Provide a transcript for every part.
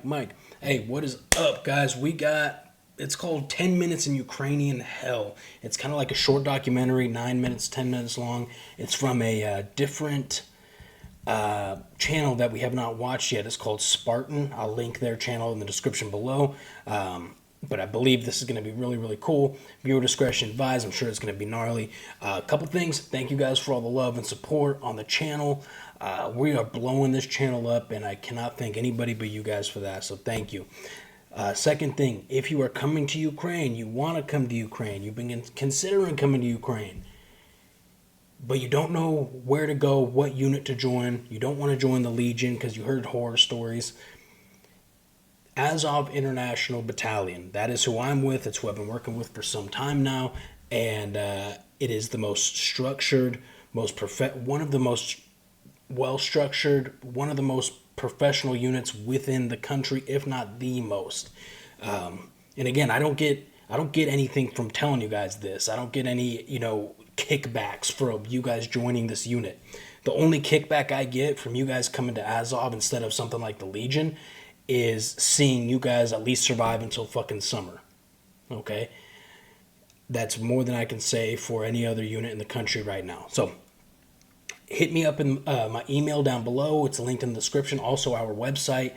Mike. Hey, what is up, guys? It's called 10 Minutes in Ukrainian Hell. It's kind of like a short documentary, 9 minutes, 10 minutes long. It's from a different channel that we have not watched yet. It's called Spartan. I'll link their channel in the description below. But I believe this is going to be really, really cool. Viewer discretion advised. I'm sure it's going to be gnarly. A couple things. Thank you guys for all the love and support on the channel. We are blowing this channel up, and I cannot thank anybody but you guys for that. So thank you. Second thing, if you are coming to Ukraine, you want to come to Ukraine, you've been considering coming to Ukraine, but you don't know where to go, what unit to join, you don't want to join the Legion because you heard horror stories, Azov International Battalion, that is who I'm with. It's who I've been working with for some time now, and it is the most structured, one of the most well-structured, one of the most professional units within the country, if not the most. And again, I don't get anything from telling you guys this. I don't get any, kickbacks from you guys joining this unit. The only kickback I get from you guys coming to Azov instead of something like the Legion is seeing you guys at least survive until fucking summer. Okay? That's more than I can say for any other unit in the country right now. So hit me up in my email down below. It's linked in the description. Also, our website,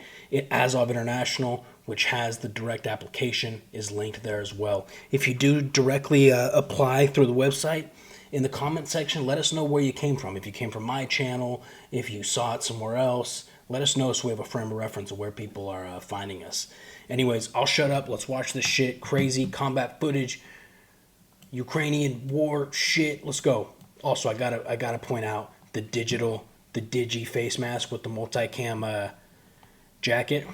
Azov International, which has the direct application, is linked there as well. If you do directly apply through the website, in the comment section, let us know where you came from. If you came from my channel, if you saw it somewhere else, let us know so we have a frame of reference of where people are finding us. Anyways, I'll shut up. Let's watch this shit. Crazy combat footage, Ukrainian war shit. Let's go. Also, I gotta point out the digi face mask with the multicam jacket.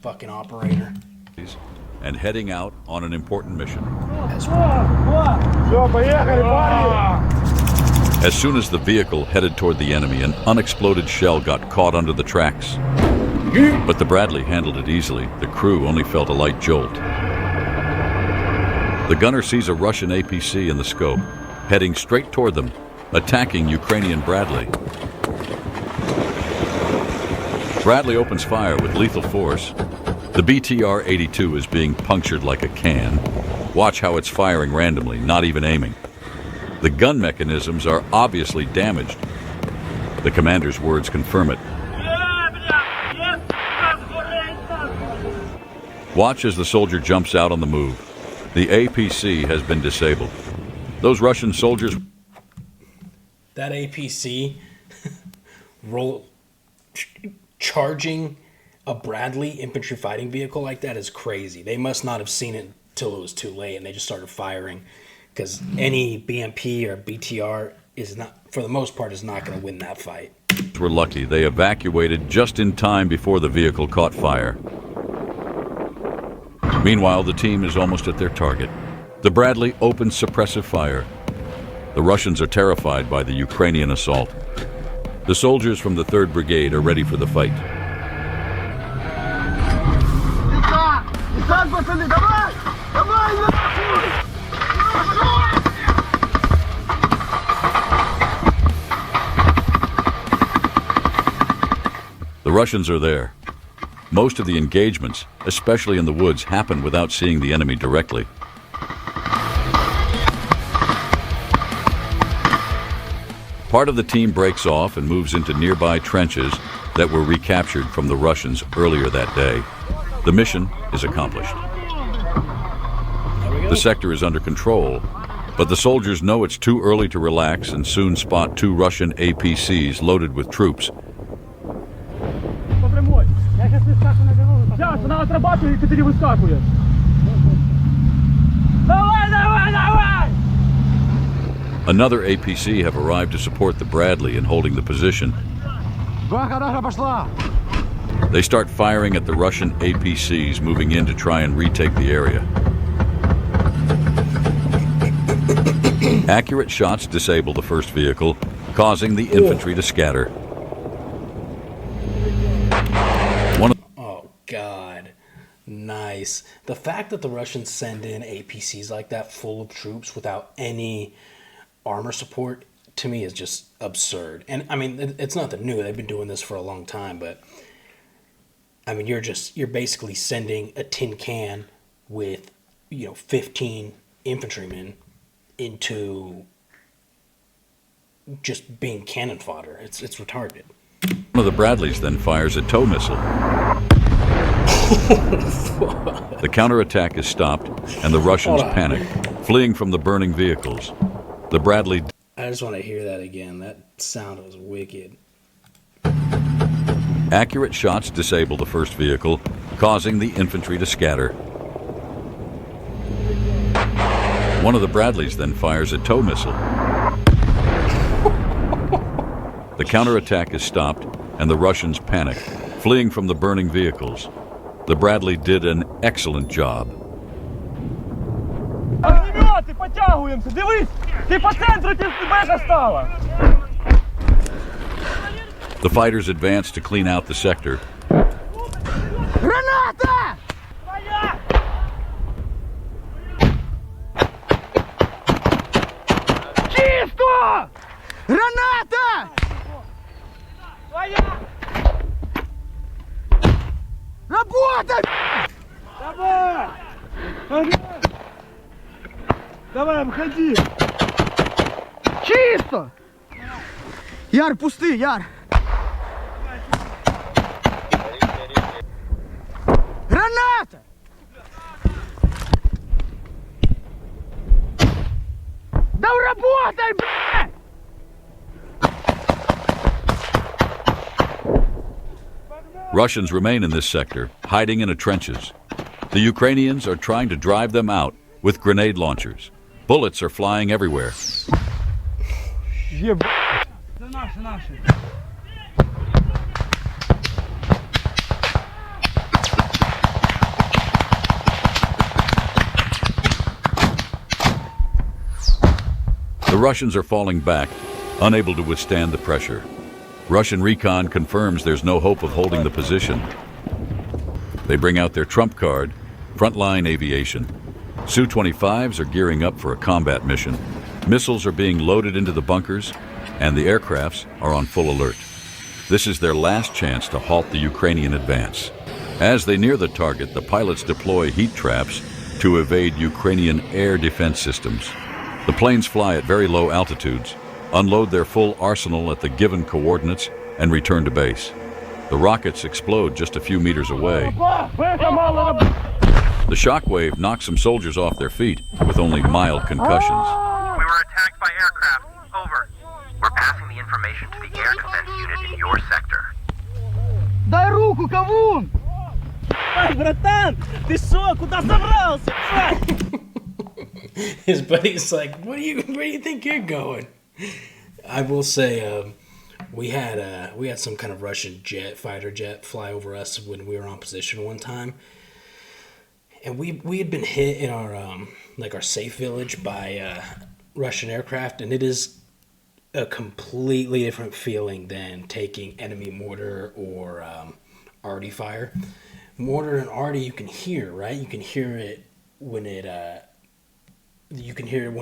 Fucking operator. And heading out on an important mission. As soon as the vehicle headed toward the enemy, an unexploded shell got caught under the tracks. But the Bradley handled it easily. The crew only felt a light jolt. The gunner sees a Russian APC in the scope, heading straight toward them, attacking Ukrainian Bradley. Bradley opens fire with lethal force. The BTR-82 is being punctured like a can. Watch how it's firing randomly, not even aiming. The gun mechanisms are obviously damaged. The commander's words confirm it. Watch as the soldier jumps out on the move. The APC has been disabled. Those Russian soldiers... That APC charging a Bradley infantry fighting vehicle like that is crazy. They must not have seen it till it was too late and they just started firing, because any BMP or BTR is not, for the most part, is not going to win that fight. Were lucky. They evacuated just in time before the vehicle caught fire. Meanwhile, the team is almost at their target. The Bradley opens suppressive fire. The Russians are terrified by the Ukrainian assault. The soldiers from the 3rd Brigade are ready for the fight. The Russians are there. Most of the engagements, especially in the woods, happen without seeing the enemy directly. Part of the team breaks off and moves into nearby trenches that were recaptured from the Russians earlier that day. The mission is accomplished. The sector is under control, but the soldiers know it's too early to relax and soon spot 2 Russian APCs loaded with troops. Another APC have arrived to support the Bradley in holding the position. They start firing at the Russian APCs moving in to try and retake the area. Accurate shots disable the first vehicle, causing the infantry to scatter. Oh, God. Nice. The fact that the Russians send in APCs like that full of troops without any armor support, to me, is just absurd. And I mean, it's nothing new. They've been doing this for a long time, but I mean, you're basically sending a tin can with 15 infantrymen into just being cannon fodder. It's retarded. One of the Bradleys then fires a tow missile. The counterattack is stopped, and the Russians panic, fleeing from the burning vehicles. The Bradley... I just want to hear that again. That sound was wicked. Accurate shots disable the first vehicle, causing the infantry to scatter. One of the Bradleys then fires a tow missile. The counterattack is stopped, and the Russians panic, fleeing from the burning vehicles. The Bradley did an excellent job. Огнемёты, подтягиваемся! Дивись! Ти по центру тебе стала! The fighters advance to clean out the sector. Граната! Чисто! Граната! Работай! Давай! Давай, обходи! Чисто! Яр, пусти, Яр! Граната! Да работай, блядь! Russians remain in this sector, hiding in the trenches. The Ukrainians are trying to drive them out with grenade launchers. Bullets are flying everywhere. Ебать! Это наши! The Russians are falling back, unable to withstand the pressure. Russian recon confirms there's no hope of holding the position. They bring out their trump card, frontline aviation. Su-25s are gearing up for a combat mission. Missiles are being loaded into the bunkers, and the aircrafts are on full alert. This is their last chance to halt the Ukrainian advance. As they near the target, the pilots deploy heat traps to evade Ukrainian air defense systems. The planes fly at very low altitudes, unload their full arsenal at the given coordinates, and return to base. The rockets explode just a few meters away. The shockwave knocks some soldiers off their feet with only mild concussions. We were attacked by aircraft. Over. We're passing the information to the air defense unit in your sector. Дай руку, кавун! Ай, братан! Ты шо? Куда собрался? His buddy's like, where do you think you're going? I will say, we had some kind of Russian fighter jet fly over us when we were on position one time, and we had been hit in our our safe village by Russian aircraft, and it is a completely different feeling than taking enemy mortar or arty fire. Mortar and arty you can hear, right? You can hear it when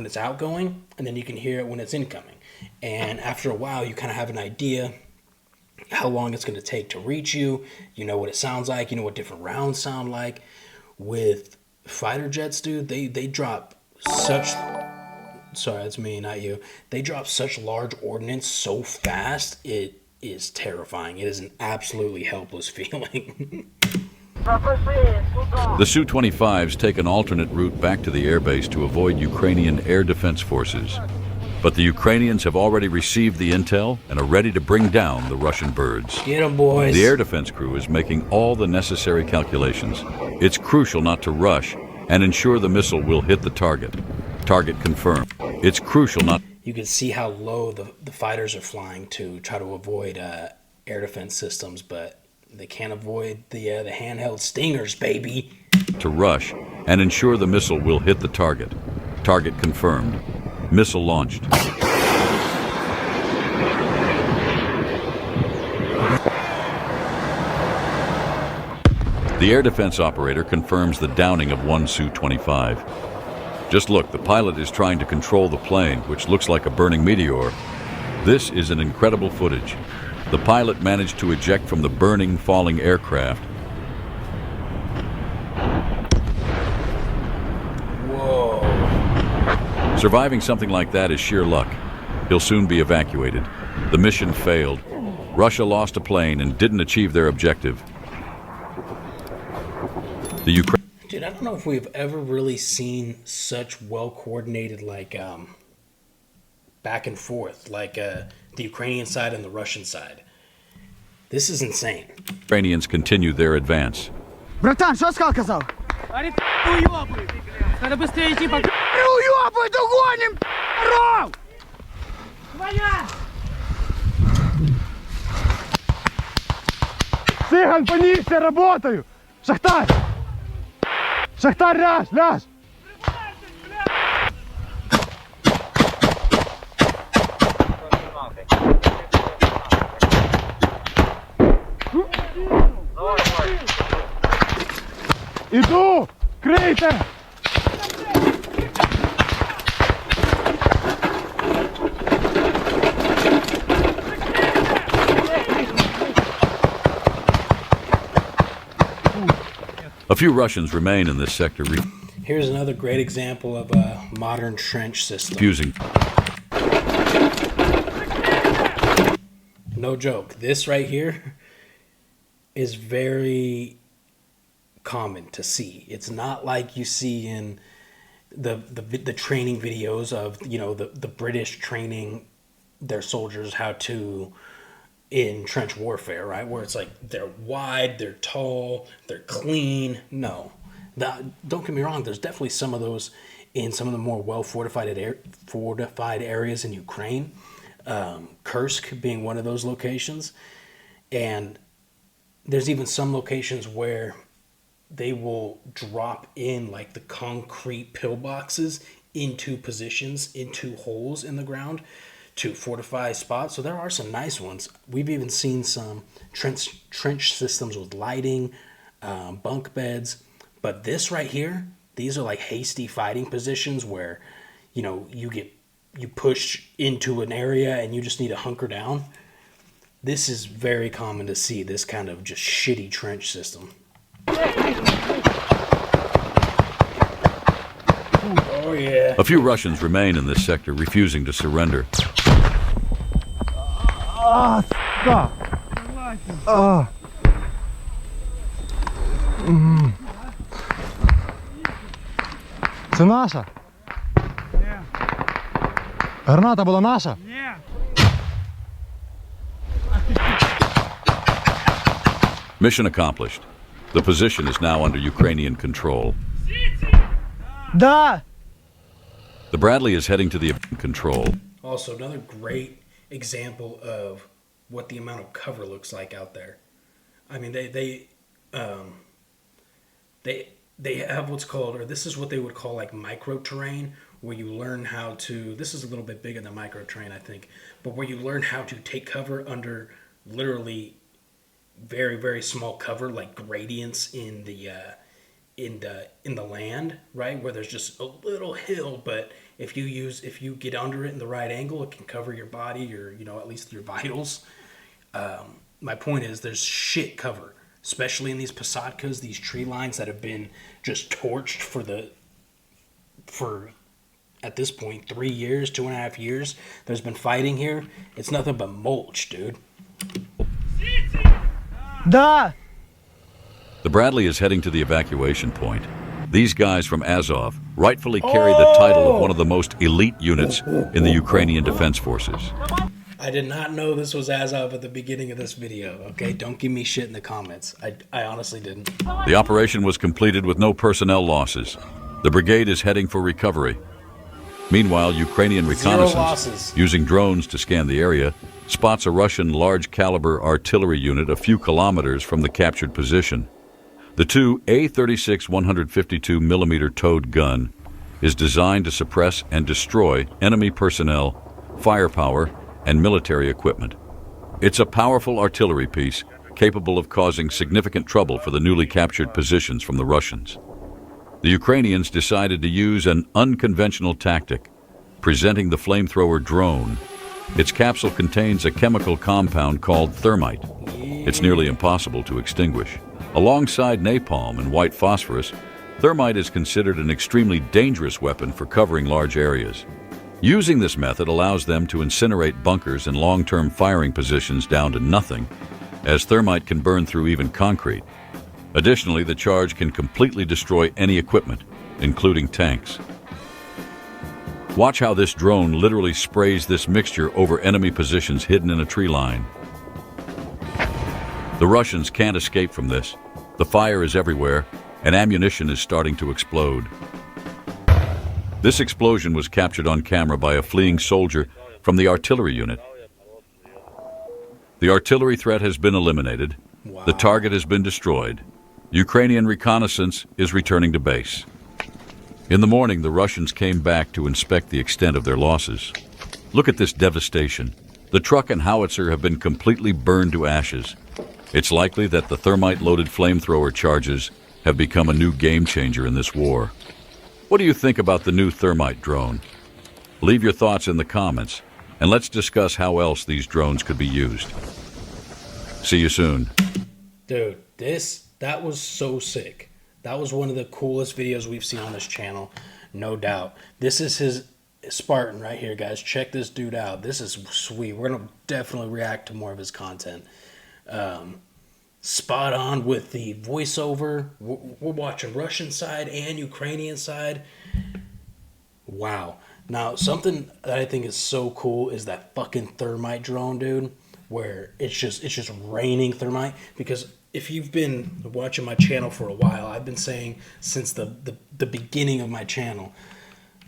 it's outgoing, and then you can hear it when it's incoming. And after a while, you kind of have an idea how long it's going to take to reach you. You know what it sounds like. You know what different rounds sound like. With fighter jets, dude, they drop such... Sorry, that's me, not you. They drop such large ordnance so fast, it is terrifying. It is an absolutely helpless feeling. The Su-25s take an alternate route back to the airbase to avoid Ukrainian air defense forces. But the Ukrainians have already received the intel and are ready to bring down the Russian birds. Get 'em, boys. The air defense crew is making all the necessary calculations. It's crucial not to rush and ensure the missile will hit the target. Target confirmed. It's crucial not... You can see how low the fighters are flying to try to avoid air defense systems, but they can't avoid the handheld stingers, baby. ...to rush and ensure the missile will hit the target. Target confirmed. Missile launched. The air defense operator confirms the downing of one Su-25. Just look, the pilot is trying to control the plane, which looks like a burning meteor. This is an incredible footage. The pilot managed to eject from the burning, falling aircraft, Surviving something like that is sheer luck. He'll soon be evacuated. The mission failed. Russia lost a plane and didn't achieve their objective. The Ukraine... Dude, I don't know if we've ever really seen such well-coordinated, like, back and forth, like the Ukrainian side and the Russian side. This is insane. Ukrainians continue their advance. Братан, що Скал казав? Они уёбают. Надо быстрее идти по... Не уйобуй, догоним, ров! Твоя! Циган, понісся, работаю! Шахтар! Шахтар, ляж, ляж! Іду! Крийте! A few Russians remain in this sector, Here's another great example of a modern trench system. refusing. No joke. This right here is very common to see. It's not like you see in the training videos of, you know, the British training their soldiers how to in trench warfare, right? Where it's like they're wide, they're tall, they're clean. No. Don't get me wrong, there's definitely some of those in some of the more well fortified areas in Ukraine. Kursk being one of those locations. And there's even some locations where they will drop in like the concrete pillboxes into positions, into holes in the ground to fortify spots. So there are some nice ones. We've even seen some trench systems with lighting, bunk beds. But this right here, these are like hasty fighting positions where, you know, you push into an area and you just need to hunker down. This is very common to see, this kind of just shitty trench system. Oh yeah. A few Russians remain in this sector, refusing to surrender. А, сука! А. Це наша? Ні. Граната була наша? Ні. Mission accomplished. The position is now under Ukrainian control. Да! The Bradley is heading to the control. Also, another great example of what the amount of cover looks like out there. I mean, they have what's called, or this is what they would call like micro terrain, where you learn how to. This is a little bit bigger than micro terrain, I think, but where you learn how to take cover under literally very, very small cover, like gradients in the land, right, where there's just a little hill, but if you get under it in the right angle, it can cover your body, or, you know, at least your vitals. My point is, there's shit cover, especially in these Posадkas, these tree lines that have been just torched for at this point 3 years, 2.5 years. There's been fighting here. It's nothing but mulch, dude. Да! The Bradley is heading to the evacuation point. These guys from Azov rightfully carry the title of one of the most elite units in the Ukrainian Defense Forces. I did not know this was Azov at the beginning of this video, okay? Don't give me shit in the comments. I honestly didn't. The operation was completed with no personnel losses. The brigade is heading for recovery. Meanwhile, Ukrainian reconnaissance, using drones to scan the area, spots a Russian large-caliber artillery unit a few kilometers from the captured position. The two A-36 152mm towed gun is designed to suppress and destroy enemy personnel, firepower, and military equipment. It's a powerful artillery piece capable of causing significant trouble for the newly captured positions from the Russians. The Ukrainians decided to use an unconventional tactic, presenting the flamethrower drone. Its capsule contains a chemical compound called thermite. It's nearly impossible to extinguish. Alongside napalm and white phosphorus, Thermite is considered an extremely dangerous weapon for covering large areas. Using this method allows them to incinerate bunkers and long-term firing positions down to nothing, as thermite can burn through even concrete. Additionally, the charge can completely destroy any equipment, including tanks. Watch how this drone literally sprays this mixture over enemy positions hidden in a tree line. The Russians can't escape from this. The fire is everywhere, and ammunition is starting to explode. This explosion was captured on camera by a fleeing soldier from the artillery unit. The artillery threat has been eliminated. Wow. The target has been destroyed. Ukrainian reconnaissance is returning to base. In the morning, the Russians came back to inspect the extent of their losses. Look at this devastation. The truck and howitzer have been completely burned to ashes. It's likely that the thermite-loaded flamethrower charges have become a new game-changer in this war. What do you think about the new thermite drone? Leave your thoughts in the comments, and let's discuss how else these drones could be used. See you soon. Dude, that was so sick. That was one of the coolest videos we've seen on this channel, no doubt. This is his Spartan right here, guys. Check this dude out. This is sweet. We're going to definitely react to more of his content. Spot on with the voiceover. We're watching Russian side and Ukrainian side. Wow. Now, something that I think is so cool is that fucking thermite drone, dude, where it's just raining thermite. Because if you've been watching my channel for a while, I've been saying since the beginning of my channel,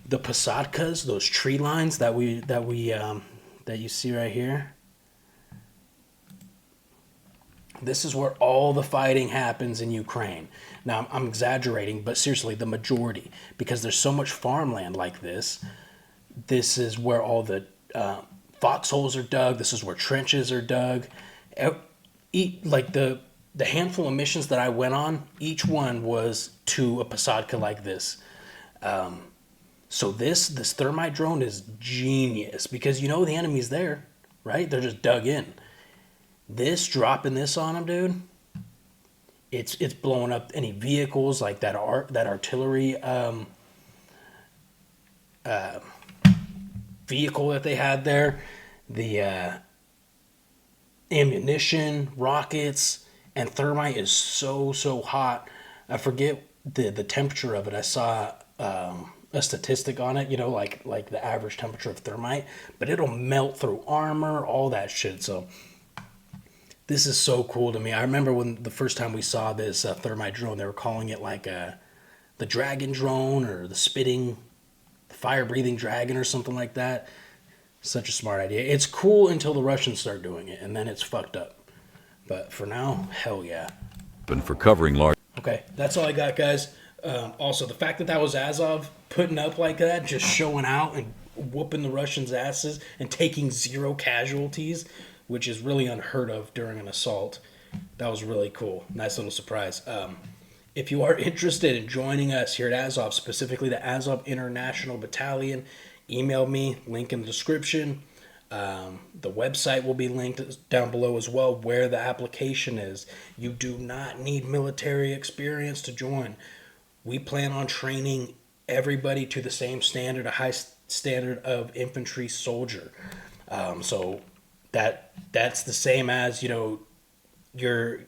the Posadkas, those tree lines that you see right here, this is where all the fighting happens in Ukraine. Now, I'm exaggerating, but seriously, the majority, because there's so much farmland like this. This is where all the foxholes are dug. This is where trenches are dug. Like the handful of missions that I went on, each one was to a Posadka like this. So this thermite drone is genius, because you know the enemy's there, right? They're just dug in. Dropping this on them, dude, it's blowing up any vehicles like that artillery vehicle that they had there, the ammunition, rockets, and thermite is so hot. I forget the temperature of it. I saw a statistic on it, you know, like the average temperature of thermite, but it'll melt through armor, all that shit. So this is so cool to me. I remember when the first time we saw this thermite drone, they were calling it like the dragon drone, or the fire-breathing dragon, or something like that. Such a smart idea. It's cool until the Russians start doing it, and then it's fucked up. But for now, hell yeah. And for covering large... Okay, that's all I got, guys. Also, the fact that was Azov putting up like that, just showing out and whooping the Russians' asses and taking 0 casualties, which is really unheard of during an assault. That was really cool. Nice little surprise. If you are interested in joining us here at Azov, specifically the Azov International Battalion, email me, link in the description. The website will be linked down below as well, where the application is. You do not need military experience to join. We plan on training everybody to the same standard, a high standard of infantry soldier. So that's the same as, you know, your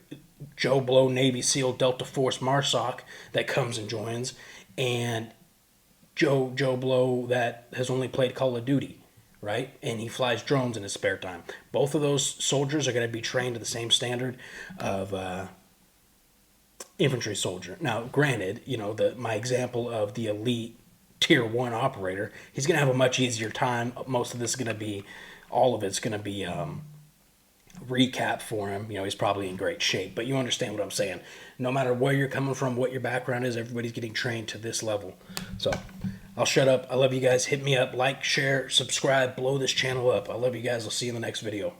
Joe Blow Navy SEAL Delta Force MARSOC that comes and joins, and Joe Blow that has only played Call of Duty, right? And he flies drones in his spare time. Both of those soldiers are going to be trained to the same standard of infantry soldier. Now, granted, you know, my example of the elite tier 1 operator, he's going to have a much easier time. Most of this is going to be, all of it's going to be recap for him. You know, he's probably in great shape, but you understand what I'm saying. No matter where you're coming from, what your background is, everybody's getting trained to this level. So I'll shut up. I love you guys. Hit me up, like, share, subscribe, blow this channel up. I love you guys. I'll see you in the next video.